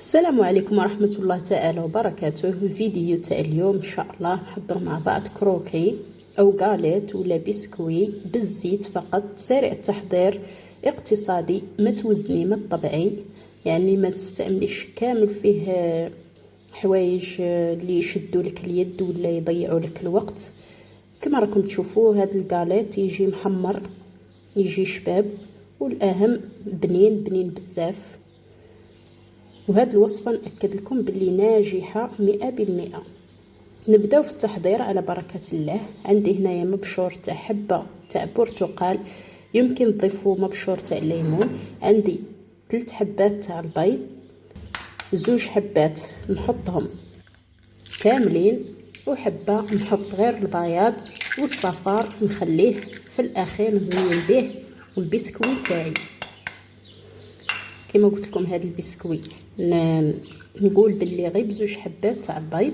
السلام عليكم ورحمة الله تعالى وبركاته. الفيديو تاع اليوم ان شاء الله نحضر مع بعض كروكي او غاليت ولا بسكوي بالزيت فقط، سريع التحضير، اقتصادي، ما توزني ما طبيعي، يعني ما تستعمليش كامل فيه حوايج اللي يشدوا لك اليد ولا يضيعوا لك الوقت. كما راكم تشوفوا هذا الغاليت يجي محمر، يجي شباب، والاهم بنين بزاف. وهذه الوصفة نأكد لكم باللي ناجحة 100%. نبداو في التحضير على بركة الله. عندي هنايا مبشور تاع حبة تاع برتقال، يمكن تضيفوا مبشور تاع ليمون. عندي 3 حبات تاع البيض، 2 حبات نحطهم كاملين، وحبة نحط غير البياض، والصفار نخليه في الاخير نزين به البسكوي تاعي. كما قلت لكم هذا البسكوي نقول باللي غير ب2 حبات تاع البيض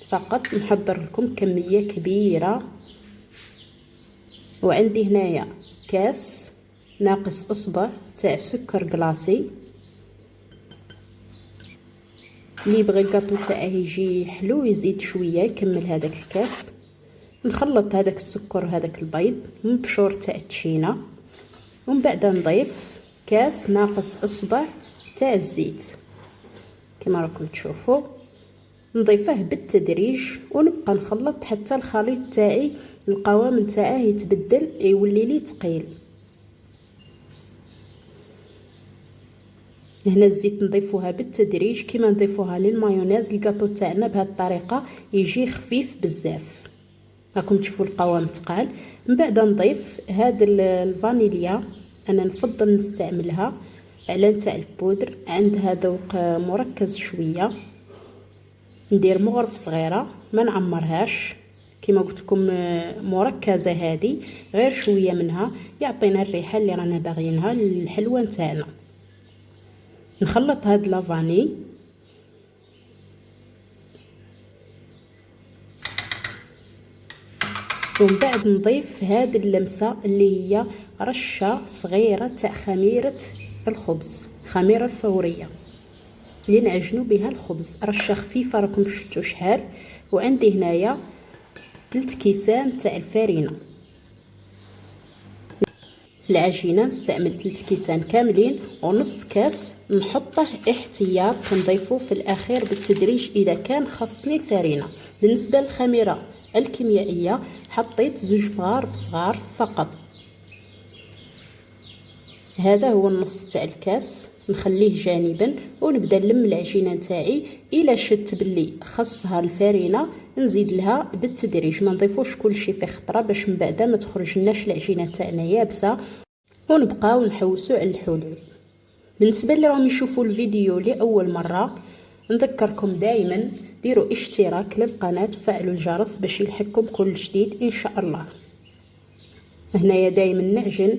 فقط نحضر لكم كميه كبيره. وعندي هنايا كاس ناقص اصبع تاع سكر كلاصي، اللي يبغي الكاطو تاعه يجي حلو يزيد شويه يكمل هذاك الكاس. نخلط هذاك السكر وهذاك البيض مبشور تاع التشينه، ومن بعد نضيف كاس ناقص اصبع تاع الزيت. كما راكم تشوفوا نضيفه بالتدريج ونبقى نخلط حتى الخليط تاعي القوام نتاعه يتبدل يولي لي ثقيل. هنا الزيت نضيفوها بالتدريج كما نضيفوها للمايونيز. الكاطو تاعنا بهذه الطريقه يجي خفيف بزاف، راكم تشوفوا القوام ثقال. من بعد نضيف هذا الفانيليا، انا نفضل نستعملها على نتاع البودر، عندها ذوق مركز شويه. ندير مغرف صغيره ما نعمرهاش، كما قلت لكم مركزه هذه، غير شويه منها يعطينا الريحه اللي رانا باغيينها الحلوه نتاعنا. نخلط هاد لافاني ومن بعد نضيف هاد اللمسه اللي هي رشه صغيره تاع خميره الخبز، خميره الفوريه اللي نعجنوا بها الخبز، رشه خفيفه راكم شفتوا شحال. وعندي هنايا 3 كيسان تاع الفارينه. في العجينه نستعمل 3 كيسان كاملين، ونص كاس نحطه احتياط نضيفه في الاخير بالتدريج اذا كان خصني الفارينه. بالنسبه للخميره الكيميائيه حطيت 2 مغارف صغار فقط. هذا هو النص تاع الكاس، نخليه جانبا ونبدا نلم العجينه نتاعي. الى شت باللي خصها الفارينه نزيد لها بالتدريج، ما نضيفوش كلشي في خطره باش من بعد ما تخرجناش العجينه تاعنا يابسه ونبقاو نحوسوا على الحلول. بالنسبه اللي راهم يشوفوا الفيديو لاول مره، نذكركم دائما ديروا اشتراك للقناه وفعلوا الجرس باش يلحقكم كل جديد ان شاء الله. هنايا دائما نعجن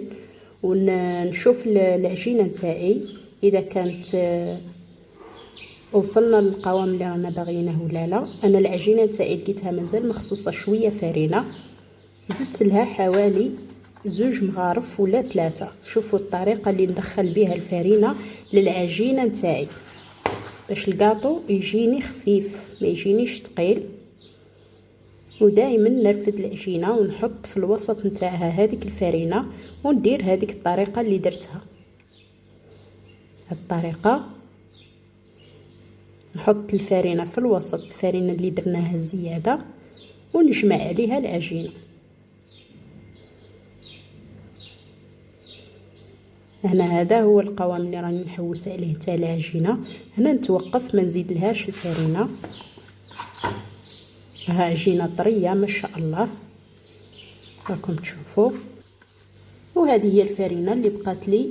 ونشوف العجينه نتاعي اذا كانت وصلنا للقوام اللي رانا باغيينه ولا لا. انا العجينه تاعي لقيتها مازال مخصوصه شويه فارينه، زدت لها حوالي 2 مغارف ولا 3. شوفوا الطريقه اللي ندخل بها الفارينه للعجينه نتاعي باش الكاطو يجيني خفيف ما يجينيش ثقيل. ودائما نرفد العجينه ونحط في الوسط نتاعها هذيك الفارينه وندير هذيك الطريقه اللي درتها. هذه الطريقه نحط الفارينه في الوسط، الفارينه اللي درناها زياده، ونجمع عليها العجينه. هنا هذا هو القوام اللي راني نحوس عليه تاع العجينه. هنا نتوقف ما نزيد لهاش الفارينه. ها عجينه طريه ما شاء الله راكم تشوفوا. وهذه هي الفارينه اللي بقات لي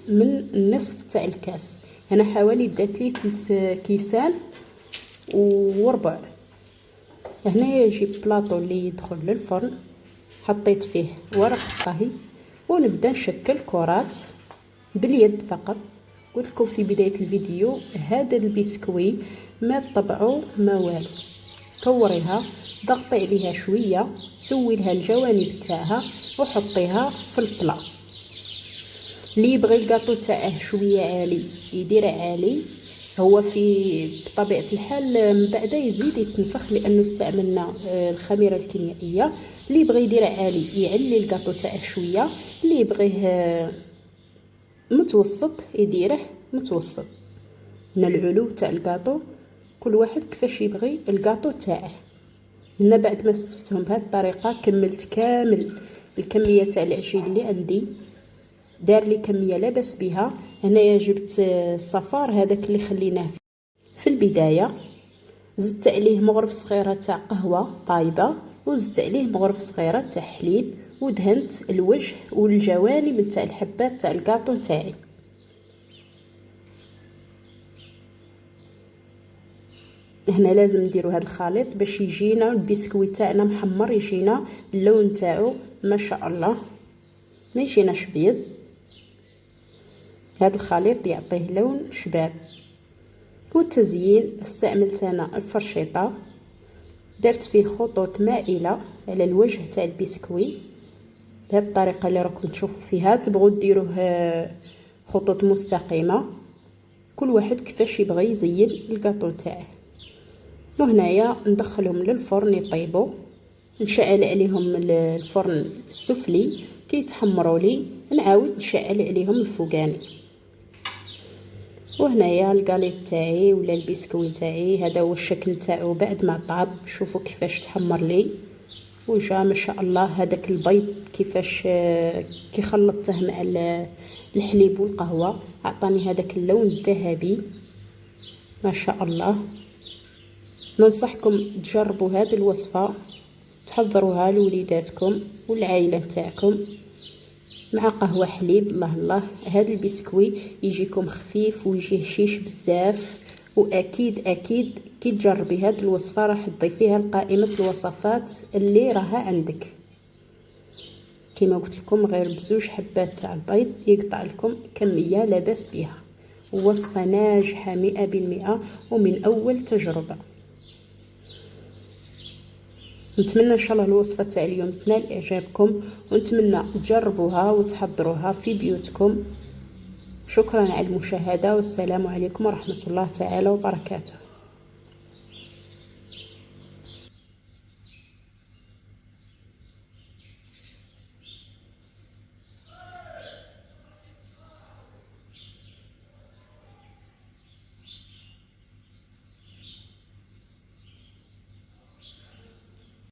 من النصف تاع الكاس. هنا حوالي بدات لي 3 كيسان وربع. هنا جبت بلاطو اللي يدخل للفرن، حطيت فيه ورق الطهي ونبدا نشكل كرات باليد فقط. قلت لكم في بدايه الفيديو هذا البسكوي ما طبعوا ما والو، كوريها ضغطي عليها شويه، سوي لها الجوانب تاعها وحطيها في البلا. اللي يبغي الكاطو تاعه شويه عالي يدير عالي، هو بطبيعة الحال من بعد يزيد يتنفخ لأنه استعملنا الخميرة الكيميائية. اللي يبغي يدير عالي يعلي الكاطو تاعه شوية، اللي يبغيه متوسط يديره متوسط. من العلو تاع الكاطو كل واحد كيفاش يبغي الكاطو تاعه. هنا بعد ما استفتهم بهذه الطريقة كملت كامل الكمية تاع العجين اللي عندي، دار لي كمية لا باس بها. هنايا جبت الصفار هذاك اللي خليناه في البداية، زدت عليه مغرف صغيرة تاع قهوة طايبة، وزدت عليه مغرف صغيرة تاع حليب، ودهنت الوجه والجوانب تاع الحبات تاع الكاطو تاعي. هنا لازم نديرو هذا الخليط باش يجينا البسكويت تاعنا محمر، يجينا اللون تاعو ما شاء الله، ما يجيناش بيض. هذا الخليط يعطيه لون شباب. والتزيين استعملت انا الفرشيطه، درت فيه خطوط مائله على الوجه تاع البسكوي بهذه الطريقه اللي راكم تشوفوا فيها. تبغوا ديروه خطوط مستقيمه، كل واحد كيفاش يبغي يزين الكاطو تاعه. وهنايا ندخلهم للفرن يطيبوا، نشعل عليهم الفرن السفلي كي يتحمروا لي، نعاود نشعل عليهم الفوقاني. وهنايا الكاليط تاعي ولا البسكوي تاعي هذا هو الشكل تاعو بعد ما طاب. شوفوا كيفاش تحمر لي وجا ما شاء الله. هذاك البيض كيفاش كي خلطته مع الحليب والقهوه اعطاني هذاك اللون الذهبي ما شاء الله. ننصحكم تجربوا هذه الوصفه، تحضروها لوليداتكم والعائله تاعكم مع قهوة حليب. الله الله، هذا البسكوي يجيكم خفيف ويجيه هشيش بزاف. واكيد اكيد كي تجربي هذه الوصفه راح تضيفيها لقائمه الوصفات اللي راها عندك. كما قلت لكم غير بزوج حبات تاع البيض يقطع لكم كميه لا باس بها. وصفه ناجحه 100% ومن اول تجربه. نتمنى ان شاء الله الوصفه تاع اليوم تنال اعجابكم، ونتمنى تجربوها وتحضروها في بيوتكم. شكرا على المشاهده، والسلام عليكم ورحمه الله تعالى وبركاته.